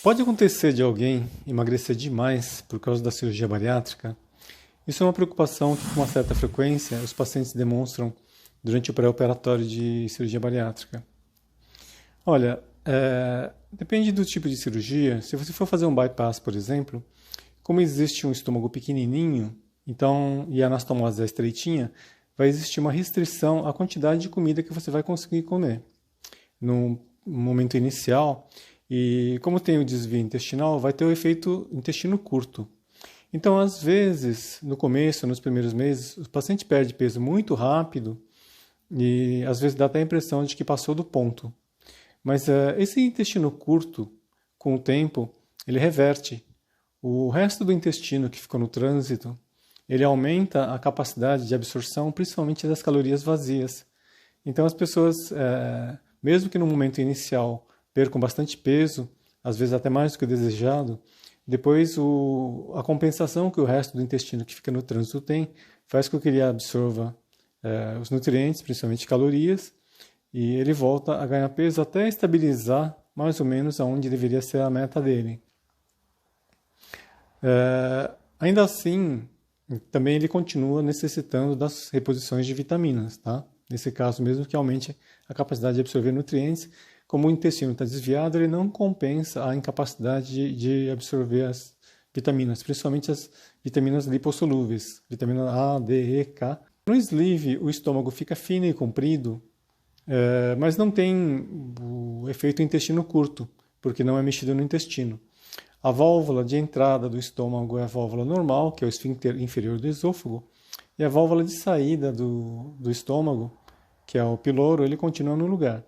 Pode acontecer de alguém emagrecer demais por causa da cirurgia bariátrica? Isso é uma preocupação que, com uma certa frequência, os pacientes demonstram durante o pré-operatório de cirurgia bariátrica. Olha, depende do tipo de cirurgia. Se você for fazer um bypass, por exemplo, como existe um estômago pequenininho, então, e a anastomose é estreitinha, vai existir uma restrição à quantidade de comida que você vai conseguir comer no momento inicial. E como tem o desvio intestinal, vai ter o efeito intestino curto. Então, às vezes, no começo, nos primeiros meses, o paciente perde peso muito rápido e às vezes dá até a impressão de que passou do ponto. Mas esse intestino curto, com o tempo, ele reverte. O resto do intestino que ficou no trânsito, ele aumenta a capacidade de absorção, principalmente das calorias vazias. Então, as pessoas, mesmo que no momento inicial percam bastante peso, às vezes até mais do que o desejado, depois a compensação que o resto do intestino que fica no trânsito tem faz com que ele absorva os nutrientes, principalmente calorias, e ele volta a ganhar peso até estabilizar mais ou menos aonde deveria ser a meta dele. Ainda assim, também ele continua necessitando das reposições de vitaminas, tá? Nesse caso mesmo que aumente a capacidade de absorver nutrientes, como o intestino está desviado, ele não compensa a incapacidade de absorver as vitaminas, principalmente as vitaminas lipossolúveis, vitamina A, D, E, K. No sleeve, o estômago fica fino e comprido, mas não tem o efeito intestino curto, porque não é mexido no intestino. A válvula de entrada do estômago é a válvula normal, que é o esfíncter inferior do esôfago, e a válvula de saída do estômago, que é o piloro, ele continua no lugar.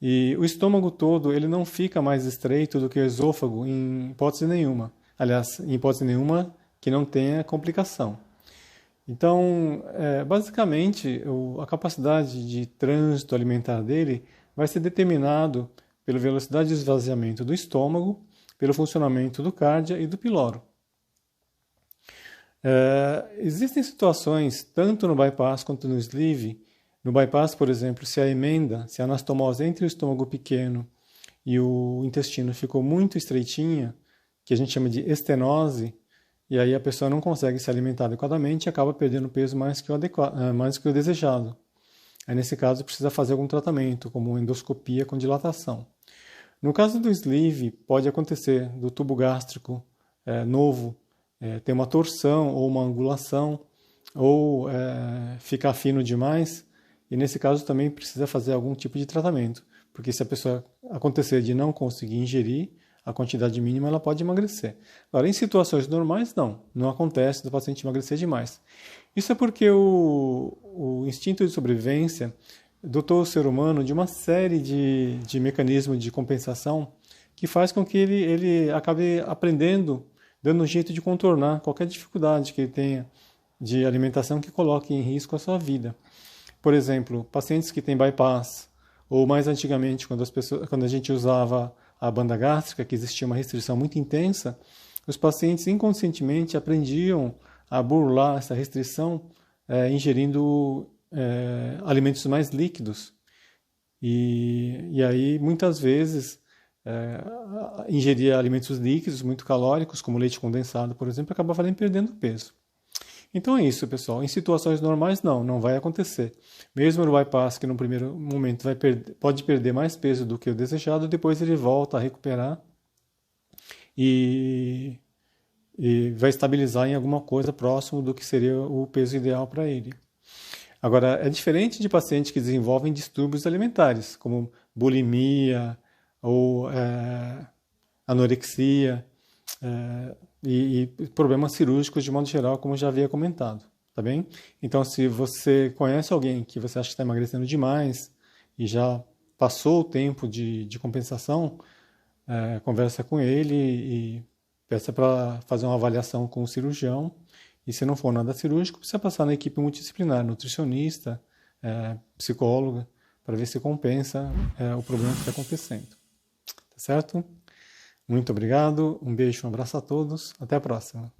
E o estômago todo, ele não fica mais estreito do que o esôfago em hipótese nenhuma. Aliás, em hipótese nenhuma que não tenha complicação. Então, basicamente, a capacidade de trânsito alimentar dele vai ser determinado pela velocidade de esvaziamento do estômago, pelo funcionamento do cárdia e do piloro. Existem situações, tanto no bypass quanto no sleeve. No bypass, por exemplo, se a emenda, se a anastomose entre o estômago pequeno e o intestino ficou muito estreitinha, que a gente chama de estenose, e aí a pessoa não consegue se alimentar adequadamente e acaba perdendo peso mais que o desejado. Aí, nesse caso, precisa fazer algum tratamento, como endoscopia com dilatação. No caso do sleeve, pode acontecer do tubo gástrico novo ter uma torção ou uma angulação, ou ficar fino demais, e nesse caso também precisa fazer algum tipo de tratamento, porque se a pessoa acontecer de não conseguir ingerir a quantidade mínima, ela pode emagrecer. Agora, em situações normais, não acontece do paciente emagrecer demais. Isso é porque o instinto de sobrevivência dotou o ser humano de uma série de mecanismos de compensação que faz com que ele acabe aprendendo, dando um jeito de contornar qualquer dificuldade que ele tenha de alimentação que coloque em risco a sua vida. Por exemplo, pacientes que têm bypass, ou mais antigamente, quando a gente usava a banda gástrica, que existia uma restrição muito intensa, os pacientes inconscientemente aprendiam a burlar essa restrição ingerindo alimentos mais líquidos. E aí, muitas vezes, ingerir alimentos líquidos muito calóricos, como leite condensado, por exemplo, acaba perdendo peso. Então é isso, pessoal. Em situações normais, não vai acontecer. Mesmo no bypass, que no primeiro momento pode perder mais peso do que o desejado, depois ele volta a recuperar e vai estabilizar em alguma coisa próximo do que seria o peso ideal para ele. Agora, é diferente de pacientes que desenvolvem distúrbios alimentares, como bulimia ou anorexia, e problemas cirúrgicos de modo geral, como eu já havia comentado, tá bem? Então, se você conhece alguém que você acha que está emagrecendo demais e já passou o tempo de compensação, conversa com ele e peça para fazer uma avaliação com o cirurgião. E se não for nada cirúrgico, precisa passar na equipe multidisciplinar, nutricionista, psicóloga, para ver se compensa o problema que está acontecendo. Tá certo? Muito obrigado, um beijo, um abraço a todos, até a próxima.